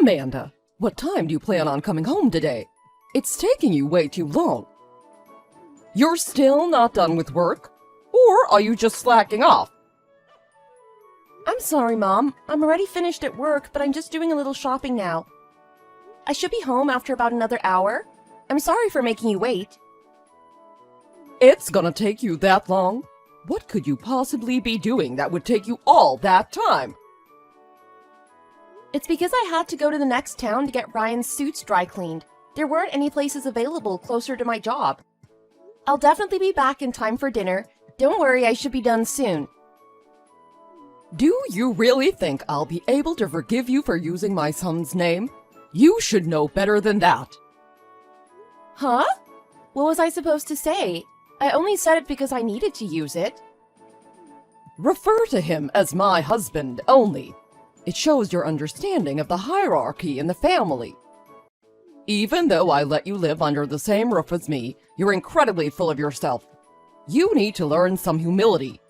Amanda, what time do you plan on coming home today? It's taking you way too long. You're still not done with work? Or are you just slacking off? I'm sorry, Mom. I'm already finished at work, but I'm just doing a little shopping now. I should be home after about another hour. I'm sorry for making you wait. It's gonna take you that long? What could you possibly be doing that would take you all that time? It's because I had to go to the next town to get Ryan's suits dry cleaned. There weren't any places available closer to my job. I'll definitely be back in time for dinner. Don't worry, I should be done soon. Do you really think I'll be able to forgive you for using my son's name? You should know better than that. Huh? What was I supposed to say? I only said it because I needed to use it. Refer to him as my husband only. It shows your understanding of the hierarchy in the family. Even though I let you live under the same roof as me, you're incredibly full of yourself. You need to learn some humility.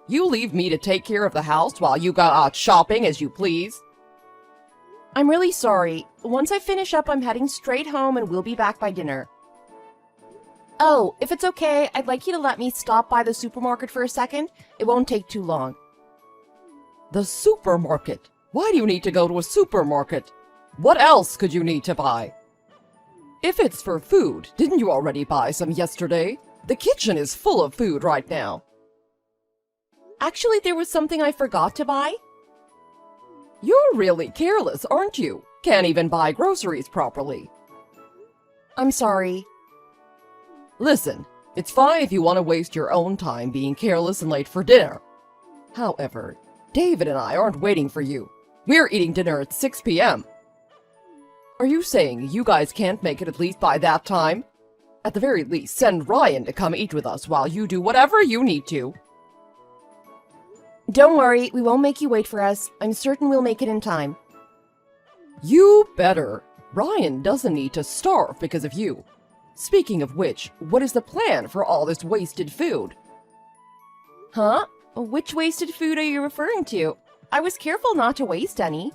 You leave me to take care of the house while you go out shopping as you please. I'm really sorry. Once I finish up, I'm heading straight home and we'll be back by dinner. Oh, if it's okay, I'd like you to let me stop by the supermarket for a second. It won't take too long. The supermarket? Why do you need to go to a supermarket? What else could you need to buy? If it's for food, didn't you already buy some yesterday? The kitchen is full of food right now. Actually, there was something I forgot to buy. You're really careless, aren't you? Can't even buy groceries properly. I'm sorry. Listen, it's fine if you want to waste your own time being careless and late for dinner. However, David and I aren't waiting for you. We're eating dinner at 6 p.m. Are you saying you guys can't make it at least by that time? At the very least, send Ryan to come eat with us while you do whatever you need to. Don't worry, we won't make you wait for us. I'm certain we'll make it in time. You better. Ryan doesn't need to starve because of you. Speaking of which, what is the plan for all this wasted food? Huh? Which wasted food are you referring to? I was careful not to waste any.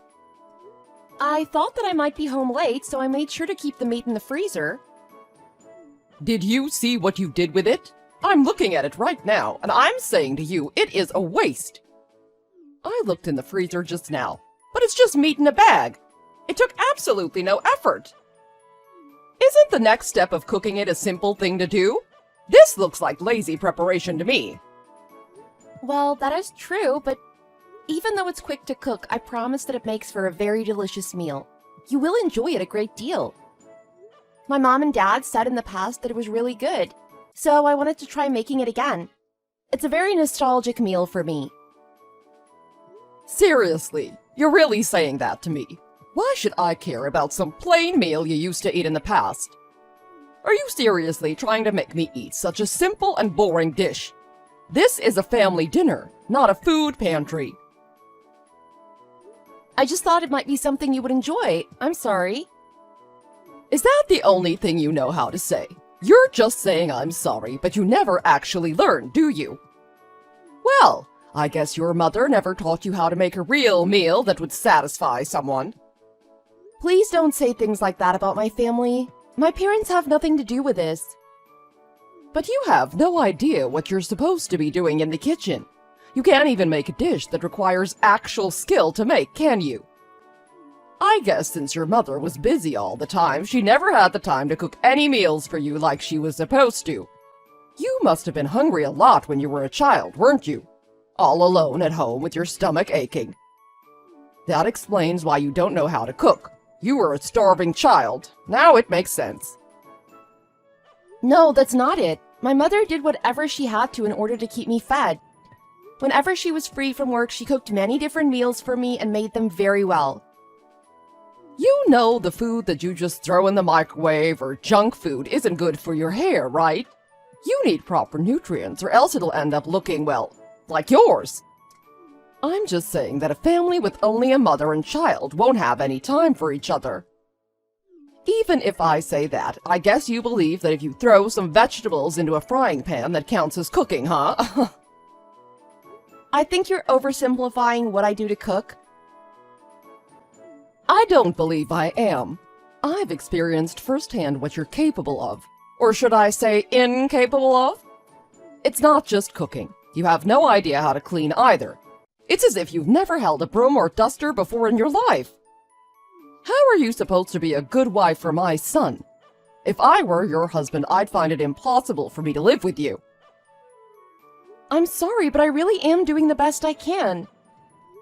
I thought that I might be home late, so I made sure to keep the meat in the freezer. Did you see what you did with it? I'm looking at it right now, and I'm saying to you, it is a waste. I looked in the freezer just now, but it's just meat in a bag. It took absolutely no effort. Isn't the next step of cooking it a simple thing to do? This looks like lazy preparation to me. Well, that is true, but even though it's quick to cook, I promise that it makes for a very delicious meal. You will enjoy it a great deal. My mom and dad said in the past that it was really good, so I wanted to try making it again. It's a very nostalgic meal for me. Seriously, you're really saying that to me? Why should I care about some plain meal you used to eat in the past? Are you seriously trying to make me eat such a simple and boring dish? This is a family dinner, not a food pantry. I just thought it might be something you would enjoy. I'm sorry. Is that the only thing you know how to say? You're just saying I'm sorry, but you never actually learn, do you? Well, I guess your mother never taught you how to make a real meal that would satisfy someone. Please don't say things like that about my family. My parents have nothing to do with this. But you have no idea what you're supposed to be doing in the kitchen. You can't even make a dish that requires actual skill to make, can you? I guess since your mother was busy all the time, she never had the time to cook any meals for you like she was supposed to. You must have been hungry a lot when you were a child, weren't you? All alone at home with your stomach aching. That explains why you don't know how to cook. You were a starving child. Now it makes sense. No, that's not it. My mother did whatever she had to in order to keep me fed. Whenever she was free from work, she cooked many different meals for me and made them very well. You know the food that you just throw in the microwave or junk food isn't good for your hair, right? You need proper nutrients or else it'll end up looking, well, like yours. I'm just saying that a family with only a mother and child won't have any time for each other. Even if I say that, I guess you believe that if you throw some vegetables into a frying pan that counts as cooking, huh? I think you're oversimplifying what I do to cook. I don't believe I am. I've experienced firsthand what you're capable of. Or should I say incapable of? It's not just cooking. You have no idea how to clean either. It's as if you've never held a broom or duster before in your life. How are you supposed to be a good wife for my son? If I were your husband, I'd find it impossible for me to live with you. I'm sorry, but I really am doing the best I can.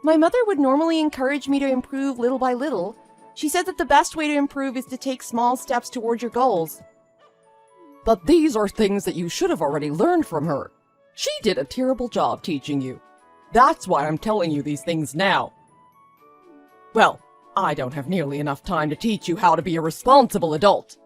My mother would normally encourage me to improve little by little. She said that the best way to improve is to take small steps toward your goals. But these are things that you should have already learned from her. She did a terrible job teaching you. That's why I'm telling you these things now. Well, I don't have nearly enough time to teach you how to be a responsible adult.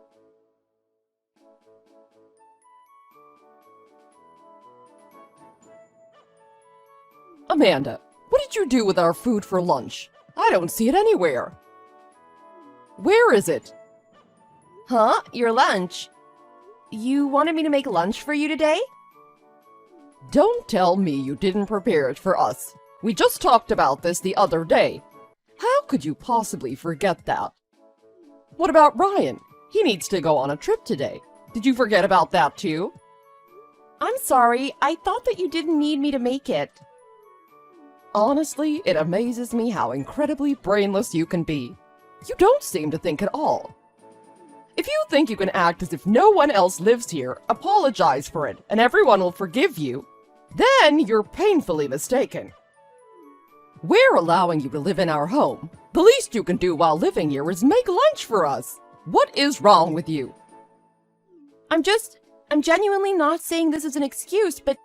Amanda, what did you do with our food for lunch? I don't see it anywhere. Where is it? Huh? Your lunch? You wanted me to make lunch for you today? Don't tell me you didn't prepare it for us. We just talked about this the other day. How could you possibly forget that? What about Ryan? He needs to go on a trip today. Did you forget about that too? I'm sorry. I thought that you didn't need me to make it. Honestly, it amazes me how incredibly brainless you can be. You don't seem to think at all. If you think you can act as if no one else lives here, apologize for it, and everyone will forgive you, then you're painfully mistaken. We're allowing you to live in our home. The least you can do while living here is make lunch for us. What is wrong with you? I'm genuinely not saying this as an excuse, but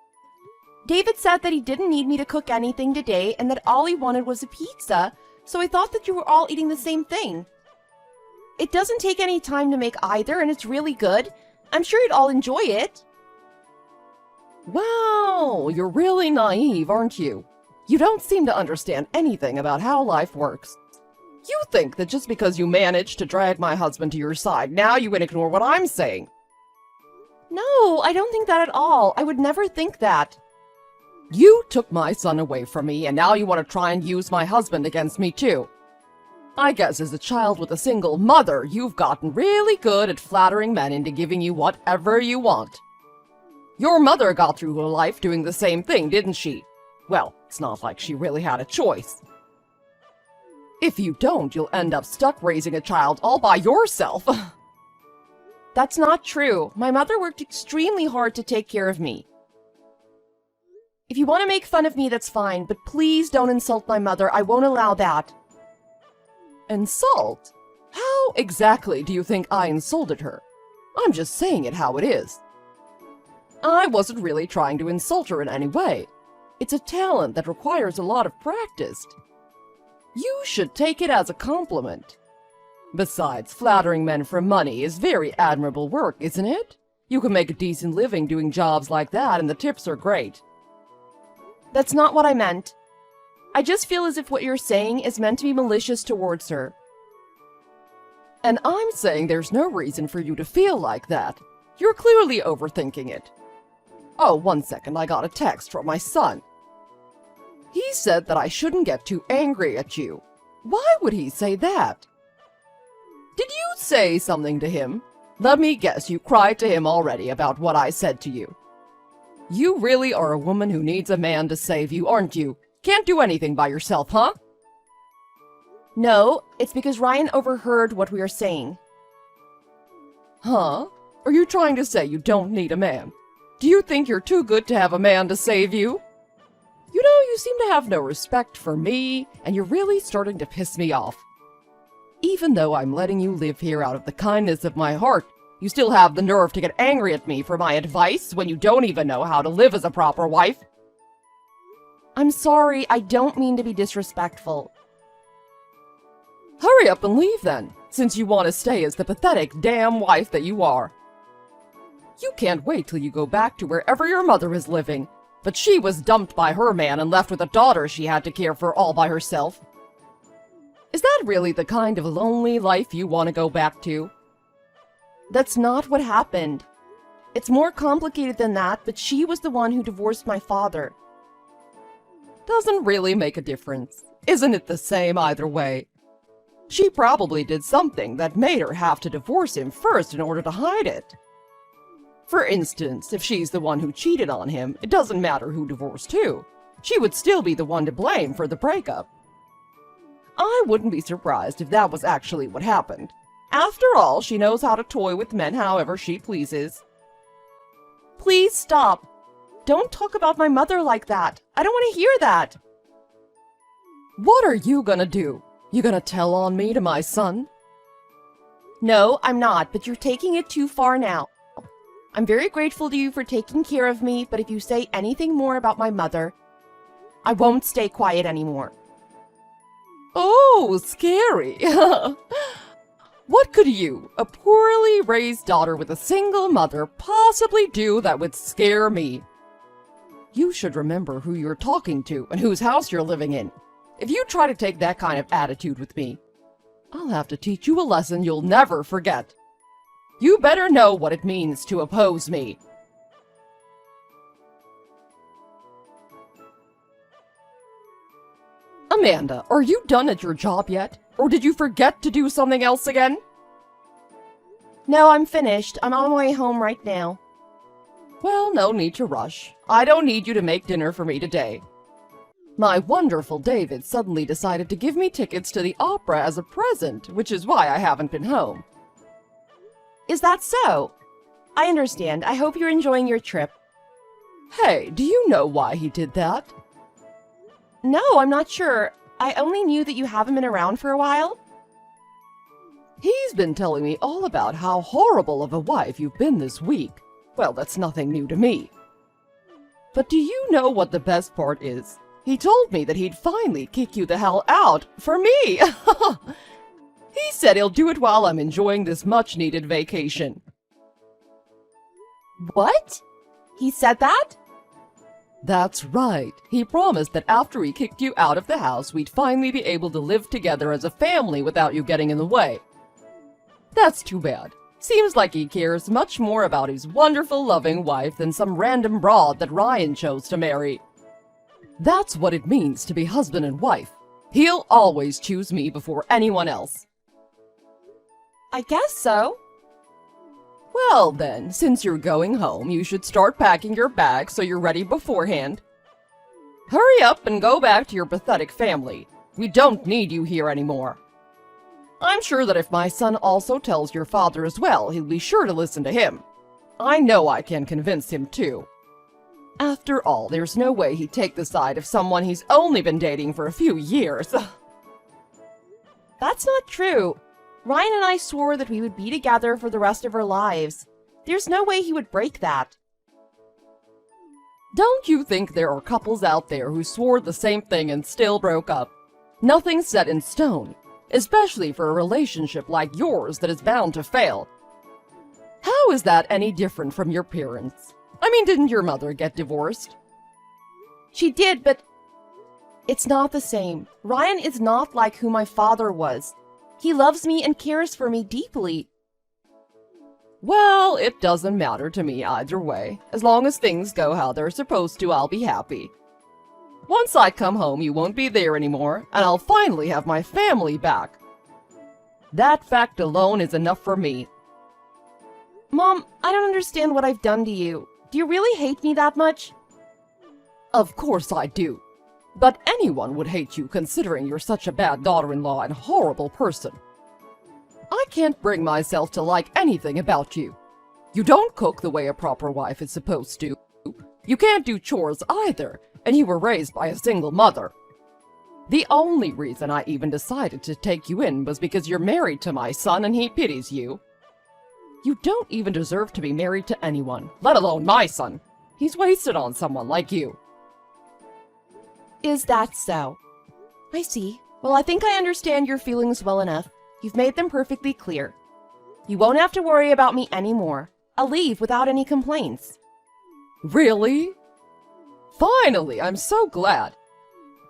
David said that he didn't need me to cook anything today and that all he wanted was a pizza, so I thought that you were all eating the same thing. It doesn't take any time to make either, and it's really good. I'm sure you'd all enjoy it. Wow, you're really naive, aren't you? You don't seem to understand anything about how life works. You think that just because you managed to drag my husband to your side, now you can ignore what I'm saying. No, I don't think that at all. I would never think that. You took my son away from me, and now you want to try and use my husband against me too. I guess as a child with a single mother, you've gotten really good at flattering men into giving you whatever you want. Your mother got through her life doing the same thing, didn't she? Well, it's not like she really had a choice. If you don't, you'll end up stuck raising a child all by yourself. That's not true. My mother worked extremely hard to take care of me. If you want to make fun of me, that's fine, but please don't insult my mother. I won't allow that. Insult? How exactly do you think I insulted her? I'm just saying it how it is. I wasn't really trying to insult her in any way. It's a talent that requires a lot of practice. You should take it as a compliment. Besides, flattering men for money is very admirable work, isn't it? You can make a decent living doing jobs like that, and the tips are great. That's not what I meant. I just feel as if what you're saying is meant to be malicious towards her. And I'm saying there's no reason for you to feel like that. You're clearly overthinking it. Oh, 1 second, I got a text from my son. He said that I shouldn't get too angry at you. Why would he say that? Did you say something to him? Let me guess, you cried to him already about what I said to you. You really are a woman who needs a man to save you, aren't you? Can't do anything by yourself, huh? No, it's because Ryan overheard what we were saying. Huh? Are you trying to say you don't need a man? Do you think you're too good to have a man to save you? You know, you seem to have no respect for me, and you're really starting to piss me off. Even though I'm letting you live here out of the kindness of my heart, you still have the nerve to get angry at me for my advice when you don't even know how to live as a proper wife. I'm sorry, I don't mean to be disrespectful. Hurry up and leave then, since you want to stay as the pathetic damn wife that you are. You can't wait till you go back to wherever your mother is living, but she was dumped by her man and left with a daughter she had to care for all by herself. Is that really the kind of lonely life you want to go back to? That's not what happened. It's more complicated than that, but she was the one who divorced my father. Doesn't really make a difference. Isn't it the same either way? She probably did something that made her have to divorce him first in order to hide it. For instance, if she's the one who cheated on him, it doesn't matter who divorced who. She would still be the one to blame for the breakup. I wouldn't be surprised if that was actually what happened. After all, she knows how to toy with men however she pleases. Please stop. Don't talk about my mother like that. I don't want to hear that. What are you gonna do? You gonna tell on me to my son? No, I'm not, but you're taking it too far now. I'm very grateful to you for taking care of me, but if you say anything more about my mother, I won't stay quiet anymore. Oh, scary. What could you, a poorly raised daughter with a single mother, possibly do that would scare me? You should remember who you're talking to and whose house you're living in. If you try to take that kind of attitude with me, I'll have to teach you a lesson you'll never forget. You better know what it means to oppose me. Amanda, are you done at your job yet? Or did you forget to do something else again? No, I'm finished. I'm on my way home right now. Well, no need to rush. I don't need you to make dinner for me today. My wonderful David suddenly decided to give me tickets to the opera as a present, which is why I haven't been home. Is that so? I understand. I hope you're enjoying your trip. Hey, do you know why he did that? No, I'm not sure. I only knew that you haven't been around for a while. He's been telling me all about how horrible of a wife you've been this week. Well, that's nothing new to me. But do you know what the best part is? He told me that he'd finally kick you the hell out for me. He said he'll do it while I'm enjoying this much-needed vacation. What? He said that? That's right. He promised that after he kicked you out of the house, we'd finally be able to live together as a family without you getting in the way. That's too bad. Seems like he cares much more about his wonderful, loving wife than some random broad that Ryan chose to marry. That's what it means to be husband and wife. He'll always choose me before anyone else. I guess so. Well then, since you're going home, you should start packing your bag so you're ready beforehand. Hurry up and go back to your pathetic family. We don't need you here anymore. I'm sure that if my son also tells your father as well, he'll be sure to listen to him. I know I can convince him too. After all, there's no way he'd take the side of someone he's only been dating for a few years. That's not true. Ryan and I swore that we would be together for the rest of our lives. There's no way he would break that. Don't you think there are couples out there who swore the same thing and still broke up? Nothing's set in stone, especially for a relationship like yours that is bound to fail. How is that any different from your parents? I mean, didn't your mother get divorced? She did, but it's not the same. Ryan is not like who my father was. He loves me and cares for me deeply. Well, it doesn't matter to me either way. As long as things go how they're supposed to, I'll be happy. Once I come home, you won't be there anymore, and I'll finally have my family back. That fact alone is enough for me. Mom, I don't understand what I've done to you. Do you really hate me that much? Of course I do. But anyone would hate you considering you're such a bad daughter-in-law and horrible person. I can't bring myself to like anything about you. You don't cook the way a proper wife is supposed to. You can't do chores either, and you were raised by a single mother. The only reason I even decided to take you in was because you're married to my son and he pities you. You don't even deserve to be married to anyone, let alone my son. He's wasted on someone like you. Is that so? I see. Well, I think I understand your feelings well enough. You've made them perfectly clear. You won't have to worry about me anymore. I'll leave without any complaints. Really? Finally, I'm so glad.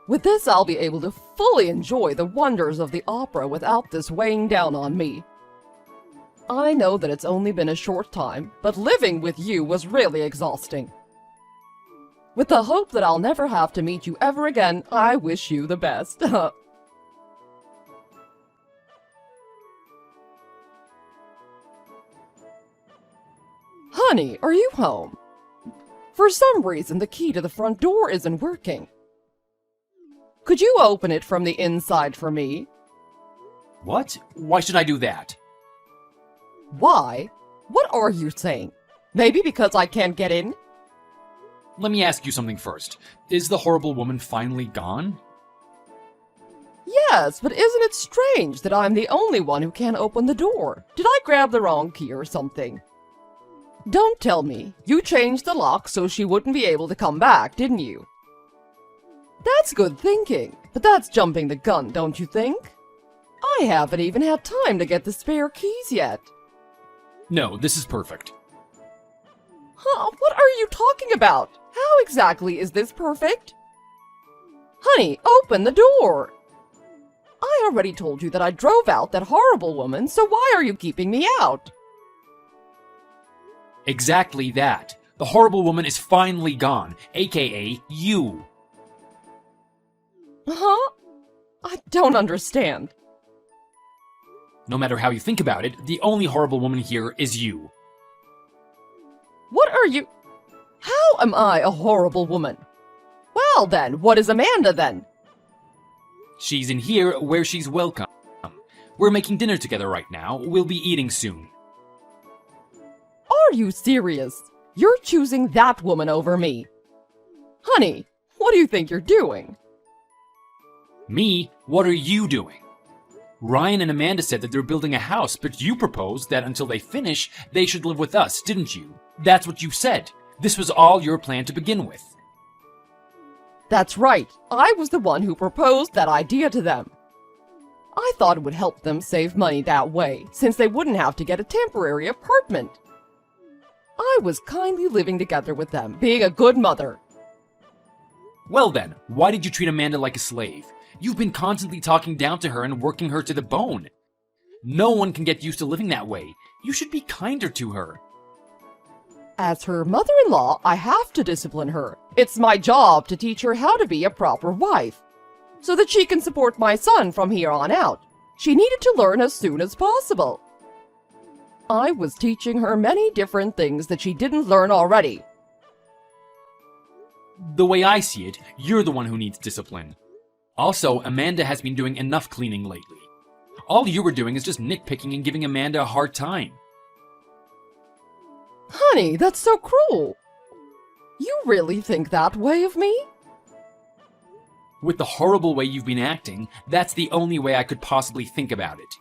With this, I'll be able to fully enjoy the wonders of the opera without this weighing down on me. I know that it's only been a short time, but living with you was really exhausting. With the hope that I'll never have to meet you ever again, I wish you the best. Honey, are you home? For some reason, the key to the front door isn't working. Could you open it from the inside for me? What? Why should I do that? Why? What are you saying? Maybe because I can't get in? Let me ask you something first. Is the horrible woman finally gone? Yes, but isn't it strange that I'm the only one who can't open the door? Did I grab the wrong key or something? Don't tell me. You changed the lock so she wouldn't be able to come back, didn't you? That's good thinking, but that's jumping the gun, don't you think? I haven't even had time to get the spare keys yet. No, this is perfect. Huh? What are you talking about? How exactly is this perfect? Honey, open the door! I already told you that I drove out that horrible woman, so why are you keeping me out? Exactly that. The horrible woman is finally gone, aka you. Huh? I don't understand. No matter how you think about it, the only horrible woman here is you. What are you... How am I a horrible woman? Well then, what is Amanda then? She's in here where she's welcome. We're making dinner together right now. We'll be eating soon. Are you serious? You're choosing that woman over me. Honey, what do you think you're doing? Me? What are you doing? Ryan and Amanda said that they're building a house, but you proposed that until they finish, they should live with us, didn't you? That's what you said. This was all your plan to begin with. That's right. I was the one who proposed that idea to them. I thought it would help them save money that way, since they wouldn't have to get a temporary apartment. I was kindly living together with them, being a good mother. Well then, why did you treat Amanda like a slave? You've been constantly talking down to her and working her to the bone. No one can get used to living that way. You should be kinder to her. As her mother-in-law, I have to discipline her. It's my job to teach her how to be a proper wife, so that she can support my son from here on out. She needed to learn as soon as possible. I was teaching her many different things that she didn't learn already. The way I see it, you're the one who needs discipline. Also, Amanda has been doing enough cleaning lately. All you were doing is just nitpicking and giving Amanda a hard time. Honey, that's so cruel. You really think that way of me? With the horrible way you've been acting, that's the only way I could possibly think about it.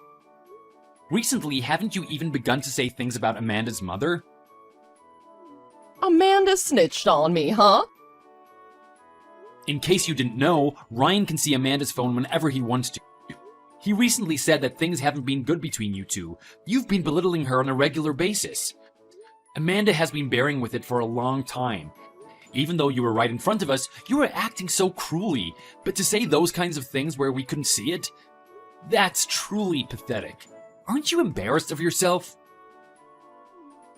Recently, haven't you even begun to say things about Amanda's mother? Amanda snitched on me, huh? In case you didn't know, Ryan can see Amanda's phone whenever he wants to. He recently said that things haven't been good between you two. You've been belittling her on a regular basis. Amanda has been bearing with it for a long time. Even though you were right in front of us, you were acting so cruelly. But to say those kinds of things where we couldn't see it? That's truly pathetic. Aren't you embarrassed of yourself?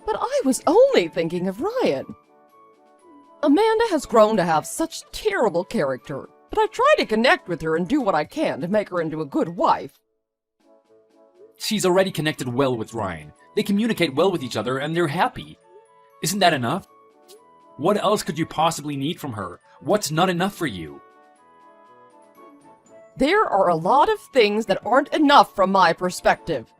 But I was only thinking of Ryan. Amanda has grown to have such terrible character, but I try to connect with her and do what I can to make her into a good wife. She's already connected well with Ryan. They communicate well with each other and they're happy. Isn't that enough? What else could you possibly need from her? What's not enough for you? There are a lot of things that aren't enough from my perspective.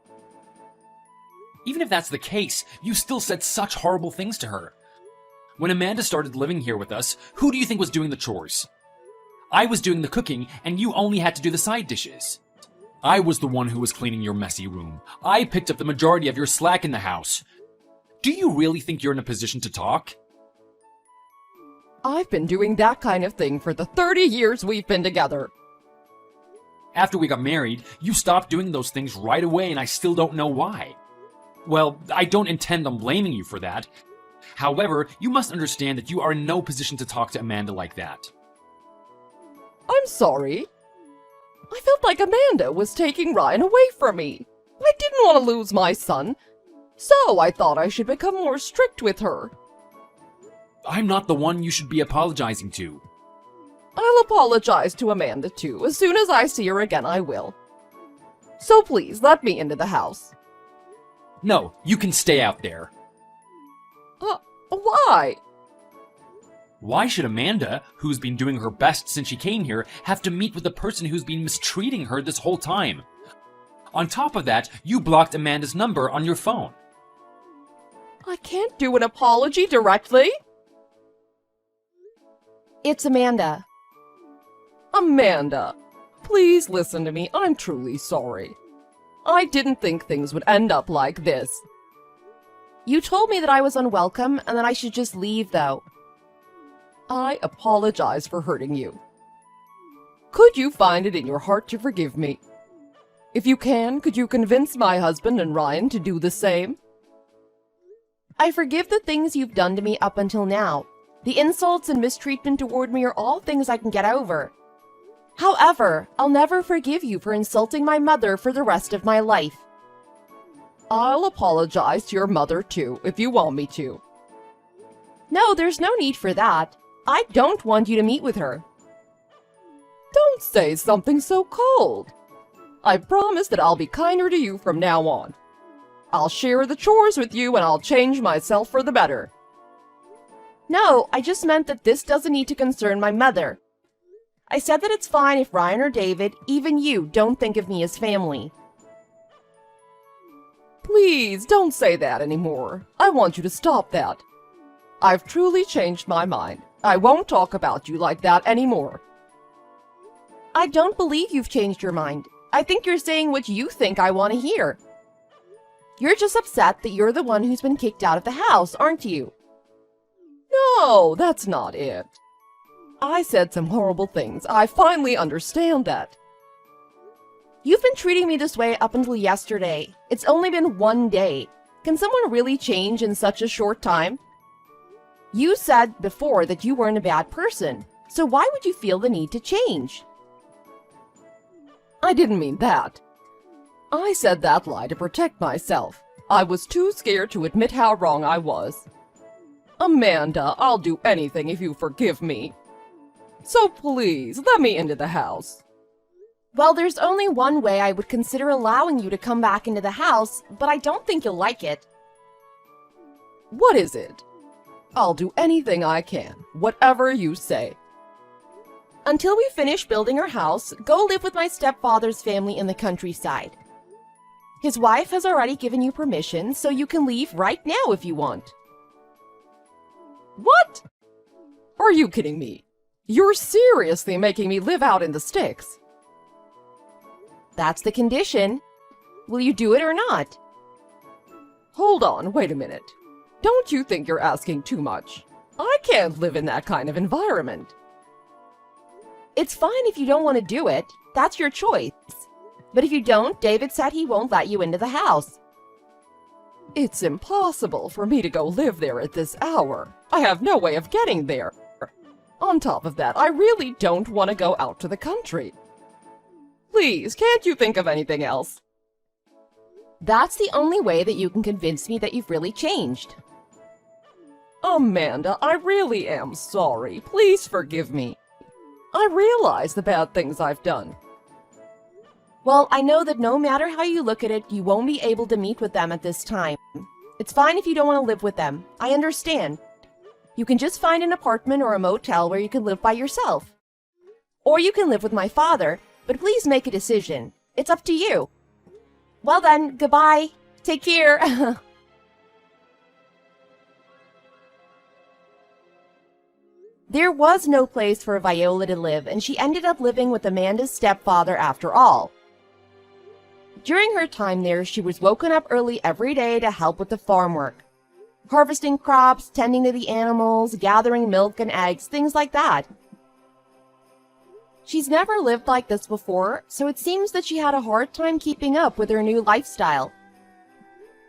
Even if that's the case, you still said such horrible things to her. When Amanda started living here with us, who do you think was doing the chores? I was doing the cooking, and you only had to do the side dishes. I was the one who was cleaning your messy room. I picked up the majority of your slack in the house. Do you really think you're in a position to talk? I've been doing that kind of thing for the 30 years we've been together. After we got married, you stopped doing those things right away, and I still don't know why. Well, I don't intend on blaming you for that. However, you must understand that you are in no position to talk to Amanda like that. I'm sorry. I felt like Amanda was taking Ryan away from me. I didn't want to lose my son, so I thought I should become more strict with her. I'm not the one you should be apologizing to. I'll apologize to Amanda too. As soon as I see her again, I will. So please, let me into the house. No, you can stay out there. Why? Why should Amanda, who's been doing her best since she came here, have to meet with the person who's been mistreating her this whole time? On top of that, you blocked Amanda's number on your phone. I can't do an apology directly. It's Amanda. Amanda, please listen to me. I'm truly sorry. I didn't think things would end up like this. You told me that I was unwelcome and that I should just leave, though. I apologize for hurting you. Could you find it in your heart to forgive me? If you can, could you convince my husband and Ryan to do the same? I forgive the things you've done to me up until now. The insults and mistreatment toward me are all things I can get over. However, I'll never forgive you for insulting my mother for the rest of my life. I'll apologize to your mother too, if you want me to. No, there's no need for that. I don't want you to meet with her. Don't say something so cold. I promise that I'll be kinder to you from now on. I'll share the chores with you and I'll change myself for the better. No, I just meant that this doesn't need to concern my mother. I said that it's fine if Ryan or David, even you, don't think of me as family. Please don't say that anymore. I want you to stop that. I've truly changed my mind. I won't talk about you like that anymore. I don't believe you've changed your mind. I think you're saying what you think I want to hear. You're just upset that you're the one who's been kicked out of the house, aren't you? No, that's not it. I said some horrible things. I finally understand that. You've been treating me this way up until yesterday. It's only been one day. Can someone really change in such a short time? You said before that you weren't a bad person, so why would you feel the need to change? I didn't mean that. I said that lie to protect myself. I was too scared to admit how wrong I was. Amanda, I'll do anything if you forgive me. So please, let me into the house. Well, there's only one way I would consider allowing you to come back into the house, but I don't think you'll like it. What is it? I'll do anything I can, whatever you say. Until we finish building our house, go live with my stepfather's family in the countryside. His wife has already given you permission, so you can leave right now if you want. What? Are you kidding me? You're seriously making me live out in the sticks. That's the condition. Will you do it or not? Hold on, wait a minute. Don't you think you're asking too much? I can't live in that kind of environment. It's fine if you don't want to do it. That's your choice. But if you don't, David said he won't let you into the house. It's impossible for me to go live there at this hour. I have no way of getting there. On top of that, I really don't want to go out to the country. Please, can't you think of anything else? That's the only way that you can convince me that you've really changed. Amanda, I really am sorry. Please forgive me. I realize the bad things I've done. Well, I know that no matter how you look at it, you won't be able to meet with them at this time. It's fine if you don't want to live with them. I understand. You can just find an apartment or a motel where you can live by yourself. Or you can live with my father, but please make a decision. It's up to you. Well then, goodbye. Take care. There was no place for Viola to live, and she ended up living with Amanda's stepfather after all. During her time there, she was woken up early every day to help with the farm work. Harvesting crops, tending to the animals, gathering milk and eggs, things like that. She's never lived like this before, so it seems that she had a hard time keeping up with her new lifestyle.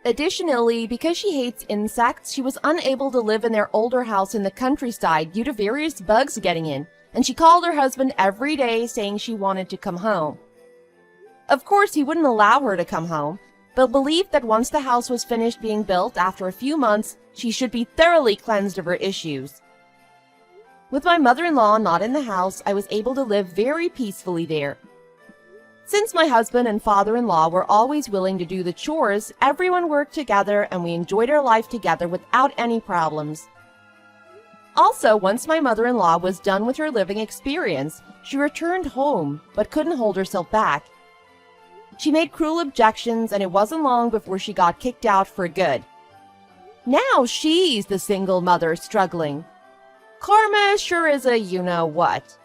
Additionally, because she hates insects, she was unable to live in their older house in the countryside due to various bugs getting in, and she called her husband every day saying she wanted to come home. Of course, he wouldn't allow her to come home, but believed that once the house was finished being built after a few months, she should be thoroughly cleansed of her issues. With my mother-in-law not in the house, I was able to live very peacefully there. Since my husband and father-in-law were always willing to do the chores, everyone worked together and we enjoyed our life together without any problems. Also, once my mother-in-law was done with her living experience, she returned home, but couldn't hold herself back. She made cruel objections, and it wasn't long before she got kicked out for good. Now she's the single mother struggling. Karma sure is a you-know-what.